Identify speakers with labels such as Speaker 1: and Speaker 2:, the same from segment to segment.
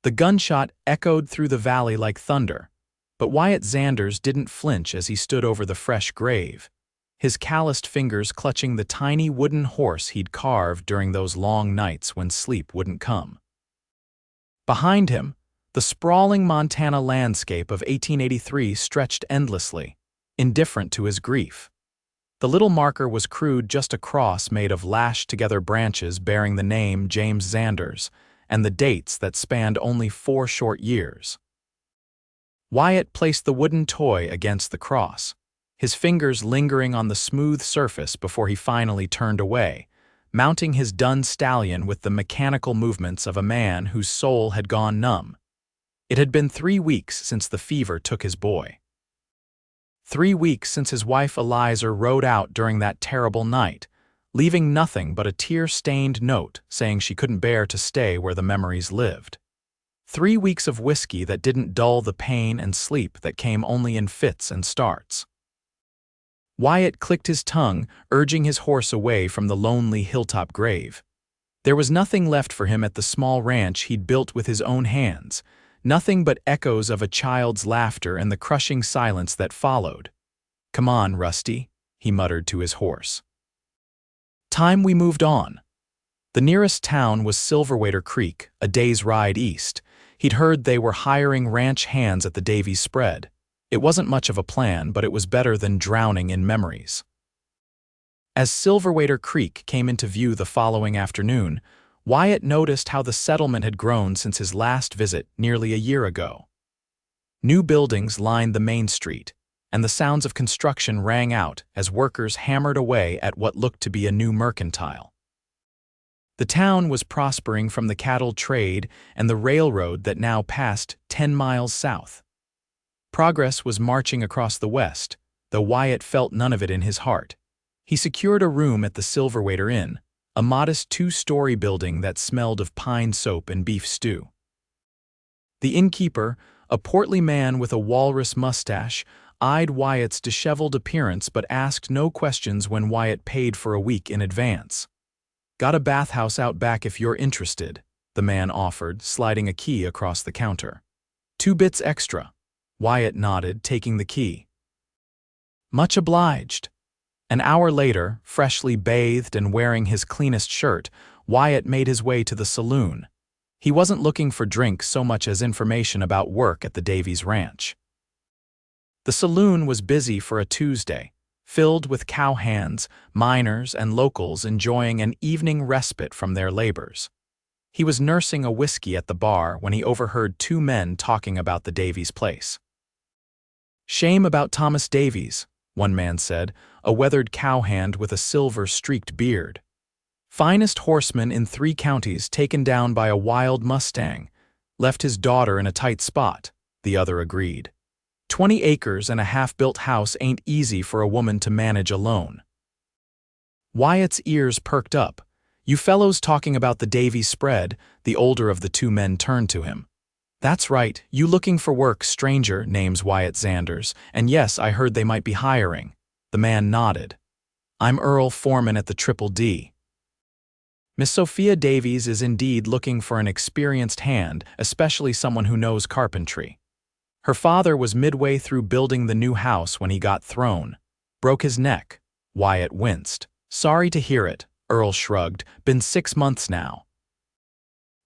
Speaker 1: The gunshot echoed through the valley like thunder, but Wyatt Xanders didn't flinch as he stood over the fresh grave, his calloused fingers clutching the tiny wooden horse he'd carved during those long nights when sleep wouldn't come. Behind him, the sprawling Montana landscape of 1883 stretched endlessly, indifferent to his grief. The little marker was crude, just a cross made of lashed-together branches bearing the name James Xanders and the dates that spanned only 4 short years. Wyatt placed the wooden toy against the cross, his fingers lingering on the smooth surface before he finally turned away, mounting his dun stallion with the mechanical movements of a man whose soul had gone numb. It had been 3 weeks since the fever took his boy. 3 weeks since his wife Eliza rode out during that terrible night, leaving nothing but a tear-stained note saying she couldn't bear to stay where the memories lived. 3 weeks of whiskey that didn't dull the pain and sleep that came only in fits and starts. Wyatt clicked his tongue, urging his horse away from the lonely hilltop grave. There was nothing left for him at the small ranch he'd built with his own hands, nothing but echoes of a child's laughter and the crushing silence that followed. "Come on, Rusty," he muttered to his horse. Time we moved on. The nearest town was Silverwater Creek, a day's ride east. He'd heard they were hiring ranch hands at the Davies spread. It wasn't much of a plan, but it was better than drowning in memories. As Silverwater Creek came into view the following afternoon, Wyatt noticed how the settlement had grown since his last visit nearly a year ago. New buildings lined the main street, and the sounds of construction rang out as workers hammered away at what looked to be a new mercantile. The town was prospering from the cattle trade and the railroad that now passed 10 miles south. Progress was marching across the west, though Wyatt felt none of it in his heart. He secured a room at the Silverwater Inn, a modest 2-story building that smelled of pine soap and beef stew. The innkeeper, a portly man with a walrus mustache, eyed Wyatt's disheveled appearance but asked no questions when Wyatt paid for a week in advance. "Got a bathhouse out back if you're interested," the man offered, sliding a key across the counter. "2 bits extra." Wyatt nodded, taking the key. "Much obliged." An hour later, freshly bathed and wearing his cleanest shirt, Wyatt made his way to the saloon. He wasn't looking for drinks so much as information about work at the Davies ranch. The saloon was busy for a Tuesday, filled with cowhands, miners, and locals enjoying an evening respite from their labors. He was nursing a whiskey at the bar when he overheard 2 men talking about the Davies place. "Shame about Thomas Davies," one man said, a weathered cowhand with a silver-streaked beard. "Finest horseman in 3 counties taken down by a wild Mustang. Left his daughter in a tight spot," the other agreed. 20 acres and a half-built house ain't easy for a woman to manage alone. Wyatt's ears perked up. "You fellows talking about the Davies spread?" The older of the 2 men turned to him. "That's right. You looking for work, stranger?" Name's Wyatt Xanders. "And yes, I heard they might be hiring." The man nodded. "I'm Earl, foreman at the Triple D. Miss Sophia Davies is indeed looking for an experienced hand, especially someone who knows carpentry. Her father was midway through building the new house when he got thrown. Broke his neck." Wyatt winced. "Sorry to hear it," Earl shrugged. "Been 6 months now.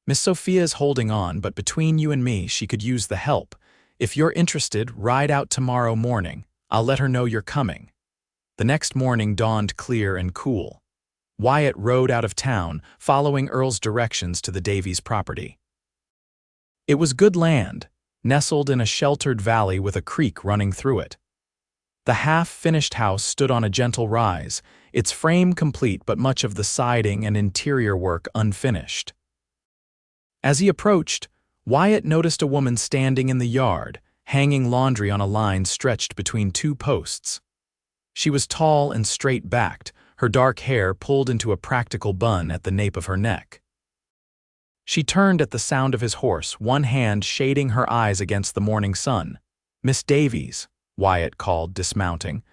Speaker 1: Miss Sophia's holding on, but between you and me, she could use the help. If you're interested, ride out tomorrow morning. I'll let her know you're coming." The next morning dawned clear and cool. Wyatt rode out of town, following Earl's directions to the Davies property. It was good land, nestled in a sheltered valley with a creek running through it. The half-finished house stood on a gentle rise, its frame complete but much of the siding and interior work unfinished. As he approached, Wyatt noticed a woman standing in the yard, hanging laundry on a line stretched between 2 posts. She was tall and straight-backed, her dark hair pulled into a practical bun at the nape of her neck. She turned at the sound of his horse, one hand shading her eyes against the morning sun. "Miss Davies," Wyatt called, dismounting.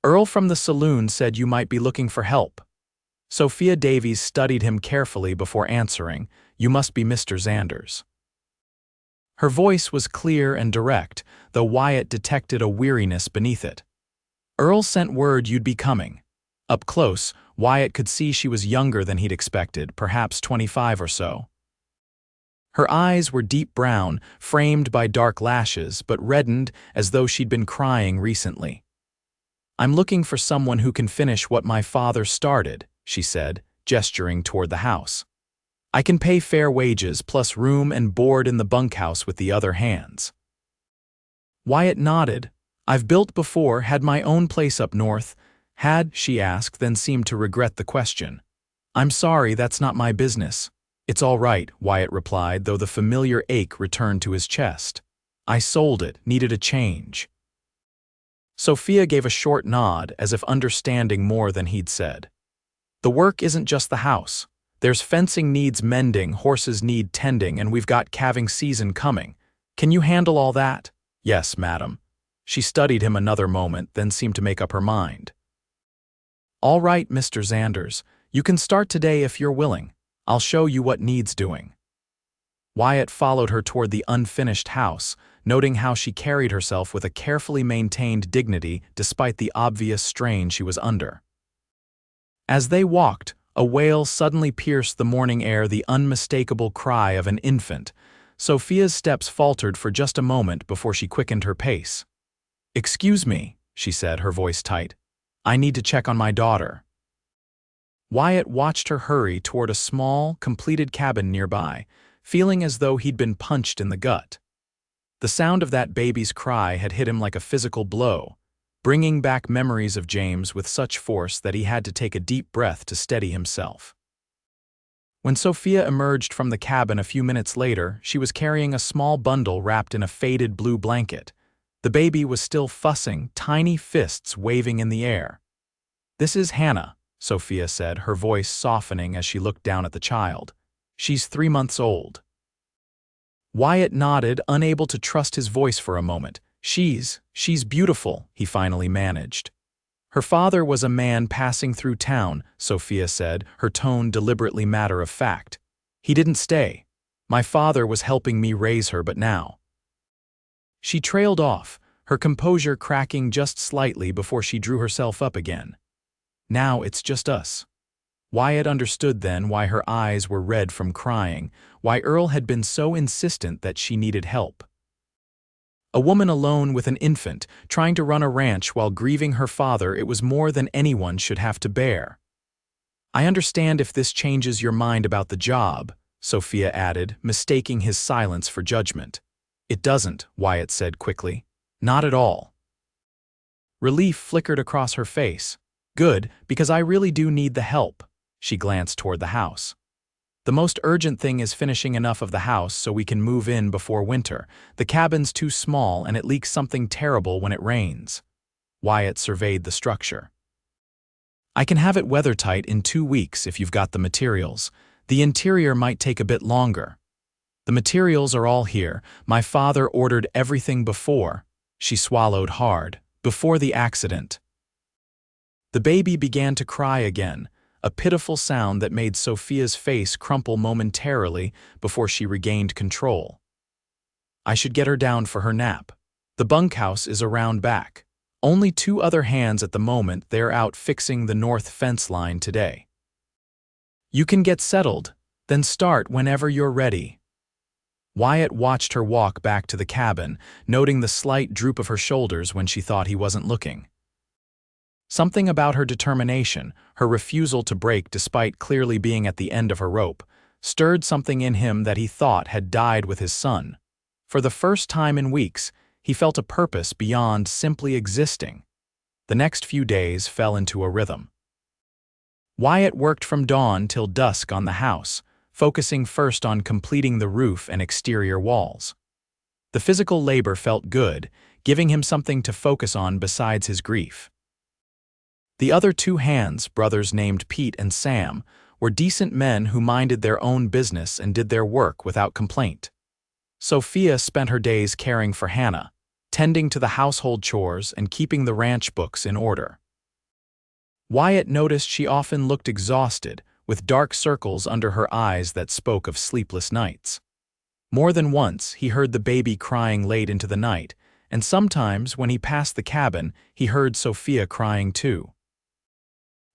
Speaker 1: "Earl from the saloon said you might be looking for help." Sophia Davies studied him carefully before answering. "You must be Mr. Xanders." Her voice was clear and direct, though Wyatt detected a weariness beneath it. "Earl sent word you'd be coming." Up close, Wyatt could see she was younger than he'd expected, perhaps 25 or so. Her eyes were deep brown, framed by dark lashes, but reddened as though she'd been crying recently. "I'm looking for someone who can finish what my father started," she said, gesturing toward the house. "I can pay fair wages, plus room and board in the bunkhouse with the other hands." Wyatt nodded. "I've built before, had my own place up north." "Had?" she asked, then seemed to regret the question. "I'm sorry, that's not my business." "It's all right," Wyatt replied, though the familiar ache returned to his chest. "I sold it, needed a change." Sophia gave a short nod, as if understanding more than he'd said. "The work isn't just the house. There's fencing needs mending, horses need tending, and we've got calving season coming. Can you handle all that?" "Yes, madam." She studied him another moment, then seemed to make up her mind. "All right, Mr. Xanders, you can start today if you're willing. I'll show you what needs doing." Wyatt followed her toward the unfinished house, noting how she carried herself with a carefully maintained dignity despite the obvious strain she was under. As they walked, a wail suddenly pierced the morning air, the unmistakable cry of an infant. Sophia's steps faltered for just a moment before she quickened her pace. "Excuse me," she said, her voice tight. "I need to check on my daughter." Wyatt watched her hurry toward a small, completed cabin nearby, feeling as though he'd been punched in the gut. The sound of that baby's cry had hit him like a physical blow, bringing back memories of James with such force that he had to take a deep breath to steady himself. When Sophia emerged from the cabin a few minutes later, she was carrying a small bundle wrapped in a faded blue blanket. The baby was still fussing, tiny fists waving in the air. "This is Hannah," Sophia said, her voice softening as she looked down at the child. "She's 3 months old." Wyatt nodded, unable to trust his voice for a moment. She's beautiful," he finally managed. "Her father was a man passing through town," Sophia said, her tone deliberately matter-of-fact. "He didn't stay. My father was helping me raise her, but now—" She trailed off, her composure cracking just slightly before she drew herself up again. "Now it's just us." Wyatt understood then why her eyes were red from crying, why Earl had been so insistent that she needed help. A woman alone with an infant, trying to run a ranch while grieving her father, it was more than anyone should have to bear. "I understand if this changes your mind about the job," Sophia added, mistaking his silence for judgment. "It doesn't," Wyatt said quickly. "Not at all." Relief flickered across her face. "Good, because I really do need the help." She glanced toward the house. "The most urgent thing is finishing enough of the house so we can move in before winter. The cabin's too small and it leaks something terrible when it rains." Wyatt surveyed the structure. "I can have it weathertight in 2 weeks if you've got the materials. The interior might take a bit longer." "The materials are all here. My father ordered everything before." She swallowed hard. "Before the accident." The baby began to cry again, a pitiful sound that made Sophia's face crumple momentarily before she regained control. "I should get her down for her nap. The bunkhouse is around back. Only 2 other hands at the moment, they're out fixing the north fence line today." "You can get settled, then start whenever you're ready." Wyatt watched her walk back to the cabin, noting the slight droop of her shoulders when she thought he wasn't looking. Something about her determination, her refusal to break despite clearly being at the end of her rope, stirred something in him that he thought had died with his son. For the first time in weeks, he felt a purpose beyond simply existing. The next few days fell into a rhythm. Wyatt worked from dawn till dusk on the house, focusing first on completing the roof and exterior walls. The physical labor felt good, giving him something to focus on besides his grief. The other 2 hands, brothers named Pete and Sam, were decent men who minded their own business and did their work without complaint. Sophia spent her days caring for Hannah, tending to the household chores and keeping the ranch books in order. Wyatt noticed she often looked exhausted, with dark circles under her eyes that spoke of sleepless nights. More than once, he heard the baby crying late into the night, and sometimes, when he passed the cabin, he heard Sophia crying too.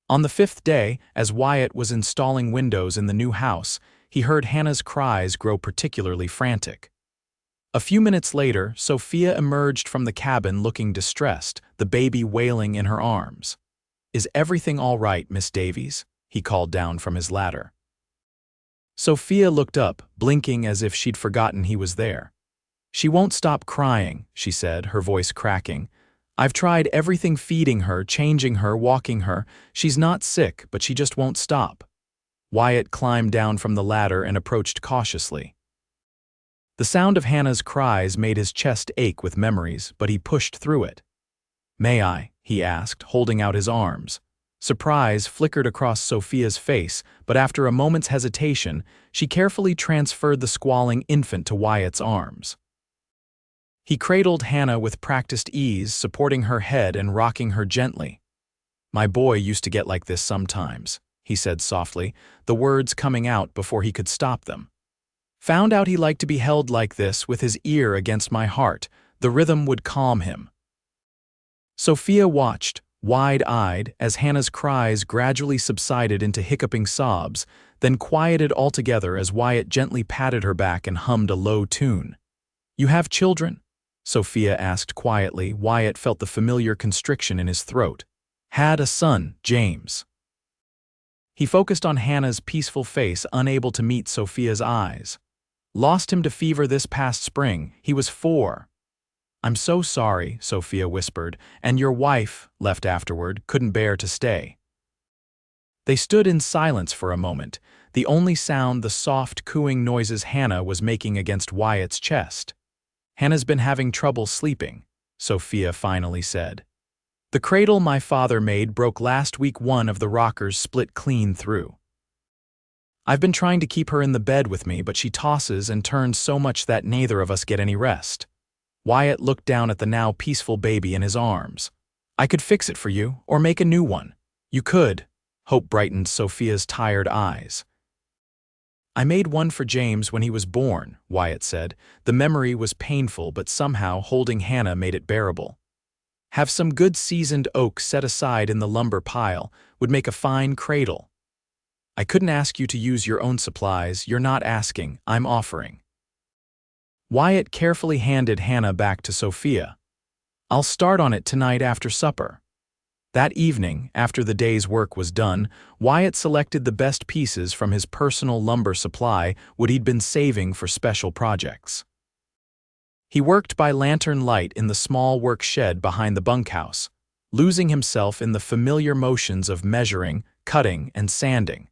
Speaker 1: On the fifth day, as Wyatt was installing windows in the new house, he heard Hannah's cries grow particularly frantic. A few minutes later, Sophia emerged from the cabin looking distressed, the baby wailing in her arms. "Is everything all right, Miss Davies?" he called down from his ladder. Sophia looked up, blinking as if she'd forgotten he was there. "She won't stop crying," she said, her voice cracking. "I've tried everything, feeding her, changing her, walking her. She's not sick, but she just won't stop." Wyatt climbed down from the ladder and approached cautiously. The sound of Hannah's cries made his chest ache with memories, but he pushed through it. "May I?" he asked, holding out his arms. Surprise flickered across Sophia's face, but after a moment's hesitation, she carefully transferred the squalling infant to Wyatt's arms. He cradled Hannah with practiced ease, supporting her head and rocking her gently. "My boy used to get like this sometimes," he said softly, the words coming out before he could stop them. "Found out he liked to be held like this, with his ear against my heart. The rhythm would calm him." Sophia watched, wide-eyed, as Hannah's cries gradually subsided into hiccuping sobs, then quieted altogether as Wyatt gently patted her back and hummed a low tune. "You have children?" Sophia asked quietly. Wyatt felt the familiar constriction in his throat. "Had a son, James." He focused on Hannah's peaceful face, unable to meet Sophia's eyes. "Lost him to fever this past spring. He was 4. "I'm so sorry," Sophia whispered, "and your wife, left afterward, couldn't bear to stay." They stood in silence for a moment, the only sound the soft, cooing noises Hannah was making against Wyatt's chest. "Hannah's been having trouble sleeping," Sophia finally said. "The cradle my father made broke last week. One of the rockers split clean through. I've been trying to keep her in the bed with me, but she tosses and turns so much that neither of us get any rest." Wyatt looked down at the now peaceful baby in his arms. "I could fix it for you, or make a new one." "You could." Hope brightened Sophia's tired eyes. "I made one for James when he was born," Wyatt said. The memory was painful, but somehow holding Hannah made it bearable. "Have some good seasoned oak set aside in the lumber pile. Would make a fine cradle." "I couldn't ask you to use your own supplies. You're not asking, I'm offering." Wyatt carefully handed Hannah back to Sophia. "I'll start on it tonight after supper." That evening, after the day's work was done, Wyatt selected the best pieces from his personal lumber supply, what he'd been saving for special projects. He worked by lantern light in the small work shed behind the bunkhouse, losing himself in the familiar motions of measuring, cutting, and sanding.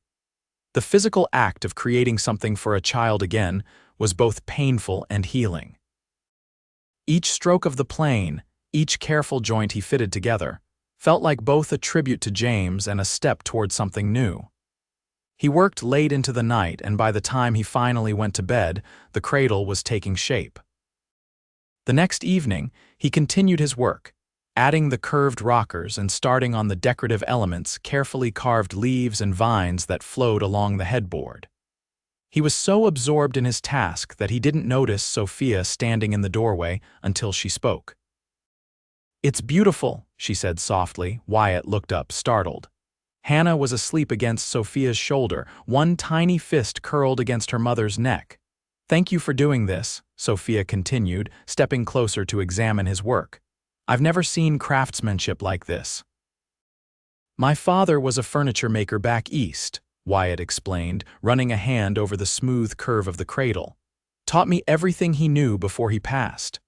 Speaker 1: The physical act of creating something for a child again was both painful and healing. Each stroke of the plane, each careful joint he fitted together, felt like both a tribute to James and a step toward something new. He worked late into the night, and by the time he finally went to bed, the cradle was taking shape. The next evening, he continued his work, adding the curved rockers and starting on the decorative elements, carefully carved leaves and vines that flowed along the headboard. He was so absorbed in his task that he didn't notice Sophia standing in the doorway until she spoke. "It's beautiful," she said softly. Wyatt looked up, startled. Hannah was asleep against Sophia's shoulder, one tiny fist curled against her mother's neck. "Thank you for doing this," Sophia continued, stepping closer to examine his work. "I've never seen craftsmanship like this." "My father was a furniture maker back east," Wyatt explained, running a hand over the smooth curve of the cradle. "Taught me everything he knew before he passed."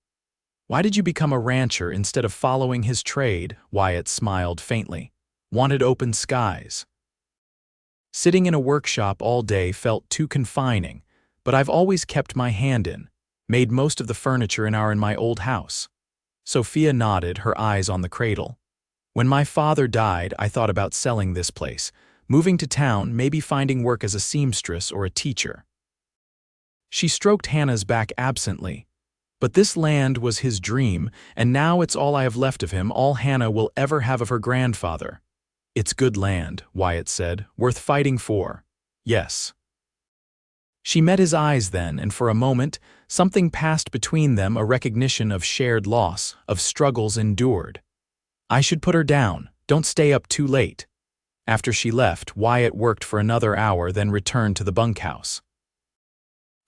Speaker 1: "Why did you become a rancher instead of following his trade?" Wyatt smiled faintly. "Wanted open skies." "Sitting in a workshop all day felt too confining, but I've always kept my hand in. Made most of the furniture in my old house." Sophia nodded, her eyes on the cradle. "When my father died, I thought about selling this place, moving to town, maybe finding work as a seamstress or a teacher." She stroked Hannah's back absently. "But this land was his dream, and now it's all I have left of him, all Hannah will ever have of her grandfather." "It's good land," Wyatt said, "worth fighting for." "Yes." She met his eyes then, and for a moment, something passed between them, a recognition of shared loss, of struggles endured. "I should put her down. Don't stay up too late." After she left, Wyatt worked for another hour, then returned to the bunkhouse.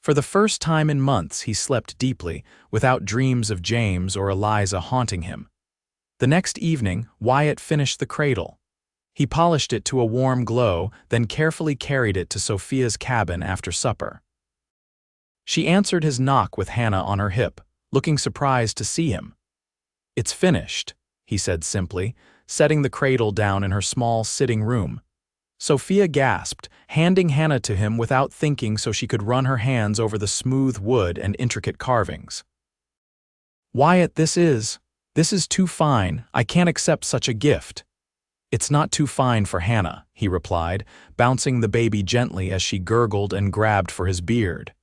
Speaker 1: For the first time in months, he slept deeply, without dreams of James or Eliza haunting him. The next evening, Wyatt finished the cradle. He polished it to a warm glow, then carefully carried it to Sophia's cabin after supper. She answered his knock with Hannah on her hip, looking surprised to see him. "It's finished," he said simply, setting the cradle down in her small sitting room. Sophia gasped, handing Hannah to him without thinking so she could run her hands over the smooth wood and intricate carvings. "Wyatt, this is too fine. I can't accept such a gift." "It's not too fine for Hannah," he replied, bouncing the baby gently as she gurgled and grabbed for his beard.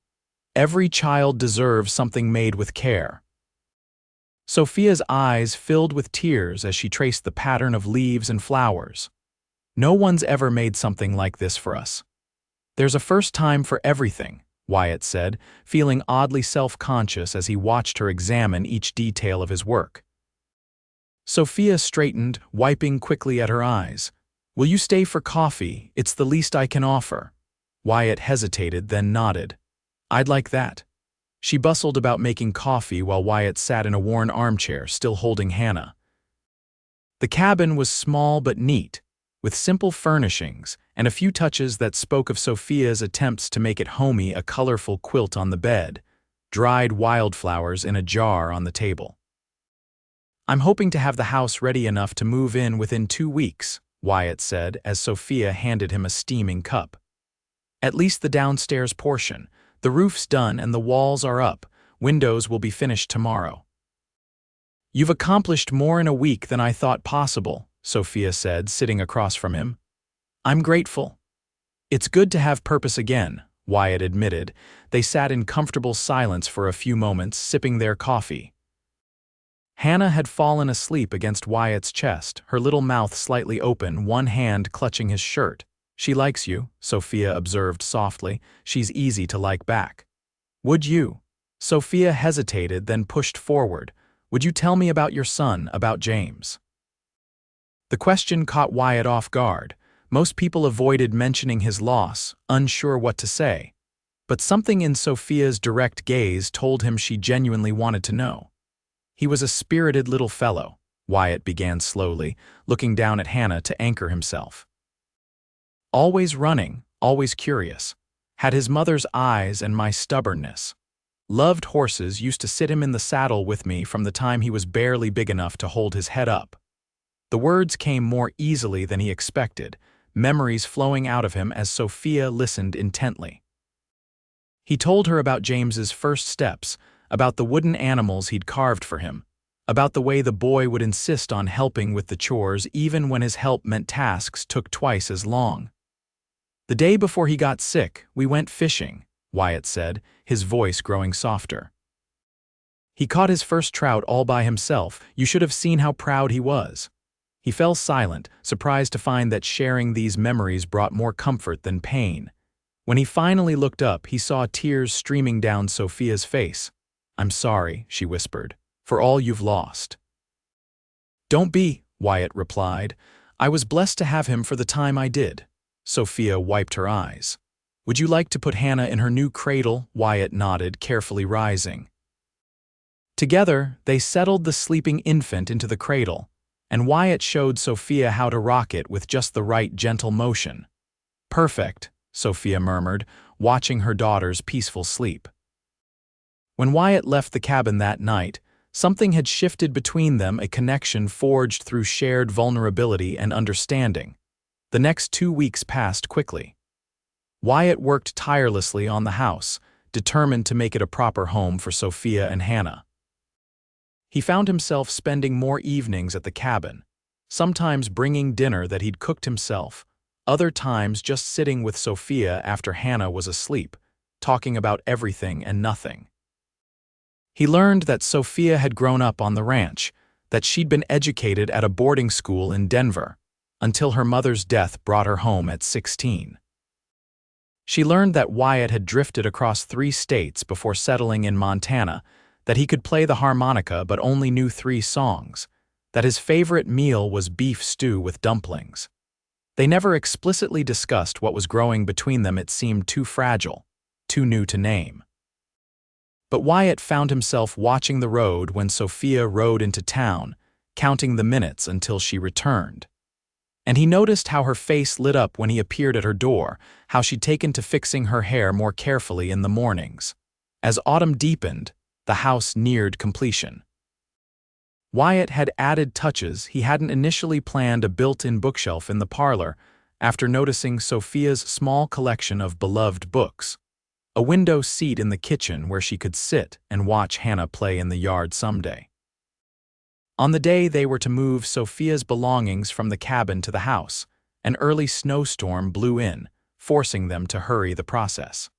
Speaker 1: "Every child deserves something made with care." Sophia's eyes filled with tears as she traced the pattern of leaves and flowers. "No one's ever made something like this for us." "There's a first time for everything," Wyatt said, feeling oddly self-conscious as he watched her examine each detail of his work. Sophia straightened, wiping quickly at her eyes. "Will you stay for coffee? It's the least I can offer." Wyatt hesitated, then nodded. "I'd like that." She bustled about making coffee while Wyatt sat in a worn armchair, still holding Hannah. The cabin was small but neat, with simple furnishings and a few touches that spoke of Sophia's attempts to make it homey, a colorful quilt on the bed, dried wildflowers in a jar on the table. "I'm hoping to have the house ready enough to move in within 2 weeks, Wyatt said as Sophia handed him a steaming cup. "At least the downstairs portion. The roof's done and the walls are up. Windows will be finished tomorrow." "You've accomplished more in a week than I thought possible," Sophia said, sitting across from him. "I'm grateful." "It's good to have purpose again," Wyatt admitted. They sat in comfortable silence for a few moments, sipping their coffee. Hannah had fallen asleep against Wyatt's chest, her little mouth slightly open, one hand clutching his shirt. "She likes you," Sophia observed softly. "She's easy to like back." "Would you?" Sophia hesitated, then pushed forward. "Would you tell me about your son, about James?" The question caught Wyatt off guard. Most people avoided mentioning his loss, unsure what to say. But something in Sophia's direct gaze told him she genuinely wanted to know. "He was a spirited little fellow," Wyatt began slowly, looking down at Hannah to anchor himself. "Always running, always curious. Had his mother's eyes and my stubbornness. Loved horses, used to sit him in the saddle with me from the time he was barely big enough to hold his head up." The words came more easily than he expected, memories flowing out of him as Sophia listened intently. He told her about James's first steps, about the wooden animals he'd carved for him, about the way the boy would insist on helping with the chores even when his help meant tasks took twice as long. "The day before he got sick, we went fishing," Wyatt said, his voice growing softer. "He caught his first trout all by himself. You should have seen how proud he was." He fell silent, surprised to find that sharing these memories brought more comfort than pain. When he finally looked up, he saw tears streaming down Sophia's face. "I'm sorry," she whispered, "for all you've lost." "Don't be," Wyatt replied. "I was blessed to have him for the time I did." Sophia wiped her eyes. "Would you like to put Hannah in her new cradle?" Wyatt nodded, carefully rising. Together, they settled the sleeping infant into the cradle, and Wyatt showed Sophia how to rock it with just the right gentle motion. "Perfect," Sophia murmured, watching her daughter's peaceful sleep. When Wyatt left the cabin that night, something had shifted between them, a connection forged through shared vulnerability and understanding. The next 2 weeks passed quickly. Wyatt worked tirelessly on the house, determined to make it a proper home for Sophia and Hannah. He found himself spending more evenings at the cabin, sometimes bringing dinner that he'd cooked himself, other times just sitting with Sophia after Hannah was asleep, talking about everything and nothing. He learned that Sophia had grown up on the ranch, that she'd been educated at a boarding school in Denver, until her mother's death brought her home at 16. She learned that Wyatt had drifted across 3 states before settling in Montana, that he could play the harmonica but only knew 3 songs, that his favorite meal was beef stew with dumplings. They never explicitly discussed what was growing between them. It seemed too fragile, too new to name. But Wyatt found himself watching the road when Sophia rode into town, counting the minutes until she returned. And he noticed how her face lit up when he appeared at her door, how she'd taken to fixing her hair more carefully in the mornings. As autumn deepened, the house neared completion. Wyatt had added touches. He hadn't initially planned a built-in bookshelf in the parlor after noticing Sophia's small collection of beloved books, a window seat in the kitchen where she could sit and watch Hannah play in the yard someday. On the day they were to move Sophia's belongings from the cabin to the house, an early snowstorm blew in, forcing them to hurry the process.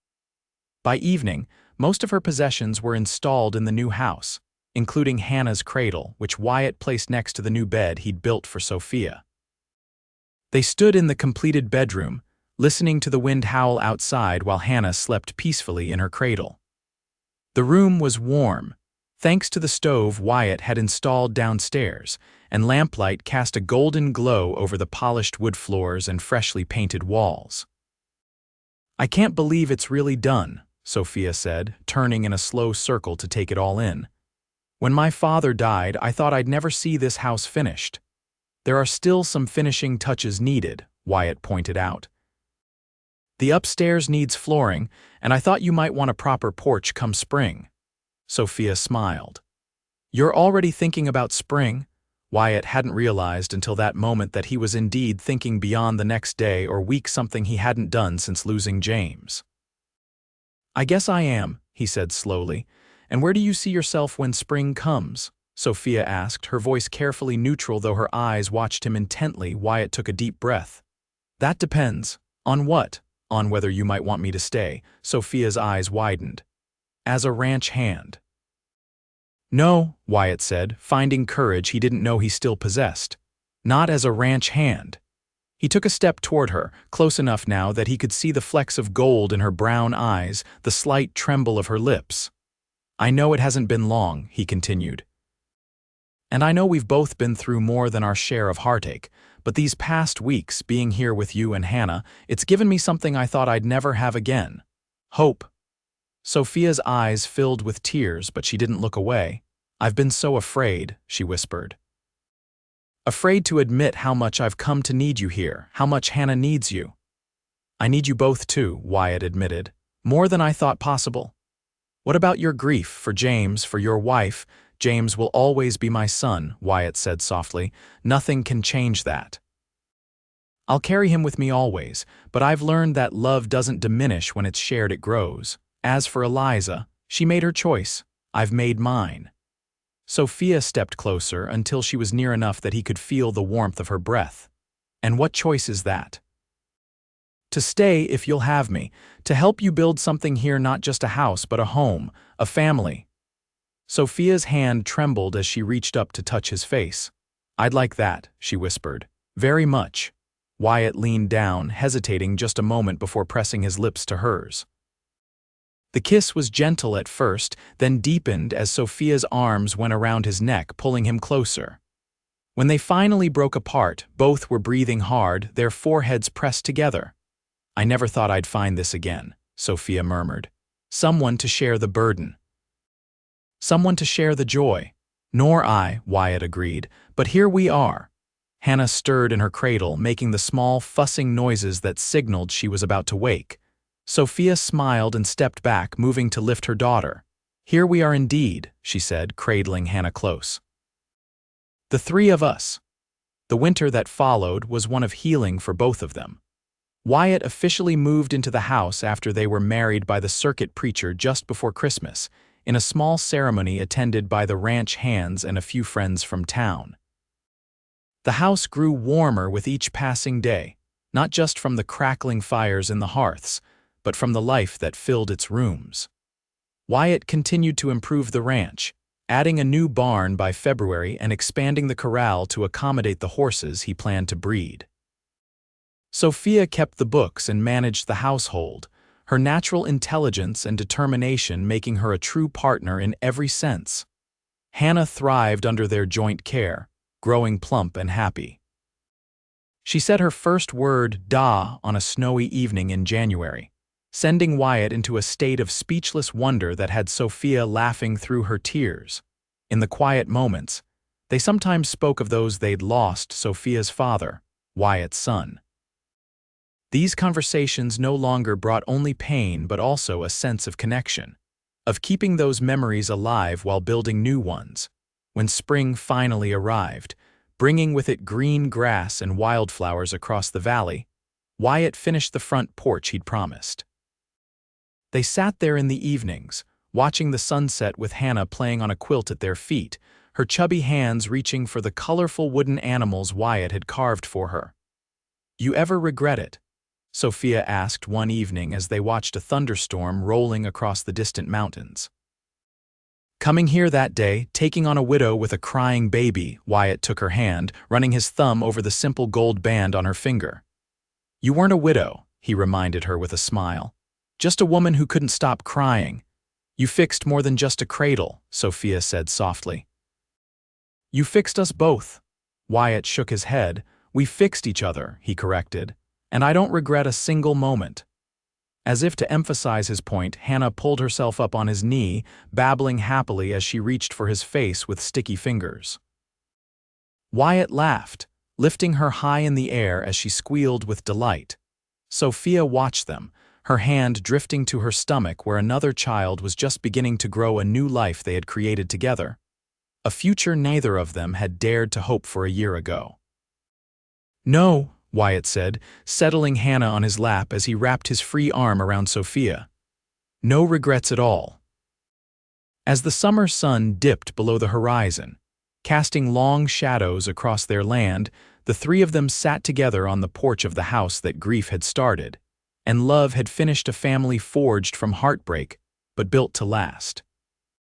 Speaker 1: By evening, most of her possessions were installed in the new house, including Hannah's cradle, which Wyatt placed next to the new bed he'd built for Sophia. They stood in the completed bedroom, listening to the wind howl outside while Hannah slept peacefully in her cradle. The room was warm, thanks to the stove Wyatt had installed downstairs, and lamplight cast a golden glow over the polished wood floors and freshly painted walls. "I can't believe it's really done," Sophia said, turning in a slow circle to take it all in. "When my father died, I thought I'd never see this house finished." "There are still some finishing touches needed," Wyatt pointed out. "The upstairs needs flooring, and I thought you might want a proper porch come spring." Sophia smiled. "You're already thinking about spring?" Wyatt hadn't realized until that moment that he was indeed thinking beyond the next day or week, something he hadn't done since losing James. "I guess I am," he said slowly. "And where do you see yourself when spring comes?" Sophia asked, her voice carefully neutral though her eyes watched him intently. Wyatt took a deep breath. "That depends. On what?" "On whether you might want me to stay." Sophia's eyes widened. "As a ranch hand." "No," Wyatt said, finding courage he didn't know he still possessed. "Not as a ranch hand." He took a step toward her, close enough now that he could see the flecks of gold in her brown eyes, the slight tremble of her lips. "I know it hasn't been long," he continued. "And I know we've both been through more than our share of heartache, but these past weeks, being here with you and Hannah, it's given me something I thought I'd never have again. Hope." Sophia's eyes filled with tears, but she didn't look away. "I've been so afraid," she whispered. "Afraid to admit how much I've come to need you here, how much Hannah needs you." "I need you both too," Wyatt admitted. "More than I thought possible." "What about your grief for James, for your wife?" "James will always be my son," Wyatt said softly. "Nothing can change that. I'll carry him with me always, but I've learned that love doesn't diminish when it's shared, it grows. As for Eliza, she made her choice. I've made mine." Sophia stepped closer until she was near enough that he could feel the warmth of her breath. "And what choice is that?" "To stay if you'll have me, to help you build something here, not just a house but a home, a family." Sophia's hand trembled as she reached up to touch his face. "I'd like that," she whispered. "Very much." Wyatt leaned down, hesitating just a moment before pressing his lips to hers. The kiss was gentle at first, then deepened as Sophia's arms went around his neck, pulling him closer. When they finally broke apart, both were breathing hard, their foreheads pressed together. "I never thought I'd find this again," Sophia murmured. "Someone to share the burden. Someone to share the joy." "Nor I," Wyatt agreed, "but here we are." Hannah stirred in her cradle, making the small, fussing noises that signaled she was about to wake. Sophia smiled and stepped back, moving to lift her daughter. "Here we are indeed," she said, cradling Hannah close. "The 3 of us." The winter that followed was one of healing for both of them. Wyatt officially moved into the house after they were married by the circuit preacher just before Christmas, in a small ceremony attended by the ranch hands and a few friends from town. The house grew warmer with each passing day, not just from the crackling fires in the hearths, but from the life that filled its rooms. Wyatt continued to improve the ranch, adding a new barn by February and expanding the corral to accommodate the horses he planned to breed. Sophia kept the books and managed the household, her natural intelligence and determination making her a true partner in every sense. Hannah thrived under their joint care, growing plump and happy. She said her first word, "da," on a snowy evening in January, sending Wyatt into a state of speechless wonder that had Sophia laughing through her tears. In the quiet moments, they sometimes spoke of those they'd lost, Sophia's father, Wyatt's son. These conversations no longer brought only pain but also a sense of connection, of keeping those memories alive while building new ones. When spring finally arrived, bringing with it green grass and wildflowers across the valley, Wyatt finished the front porch he'd promised. They sat there in the evenings, watching the sunset with Hannah playing on a quilt at their feet, her chubby hands reaching for the colorful wooden animals Wyatt had carved for her. "You ever regret it?" Sophia asked one evening as they watched a thunderstorm rolling across the distant mountains. Coming here that day, taking on a widow with a crying baby, Wyatt took her hand, running his thumb over the simple gold band on her finger. "You weren't a widow," he reminded her with a smile. "Just a woman who couldn't stop crying. You fixed more than just a cradle," Sophia said softly. "You fixed us both." Wyatt shook his head. "We fixed each other," he corrected, "and I don't regret a single moment." As if to emphasize his point, Hannah pulled herself up on his knee, babbling happily as she reached for his face with sticky fingers. Wyatt laughed, lifting her high in the air as she squealed with delight. Sophia watched them, her hand drifting to her stomach where another child was just beginning to grow a new life they had created together. A future neither of them had dared to hope for a year ago. "No," Wyatt said, settling Hannah on his lap as he wrapped his free arm around Sophia. "No regrets at all." As the summer sun dipped below the horizon, casting long shadows across their land, the three of them sat together on the porch of the house that grief had started, and love had finished, a family forged from heartbreak but built to last.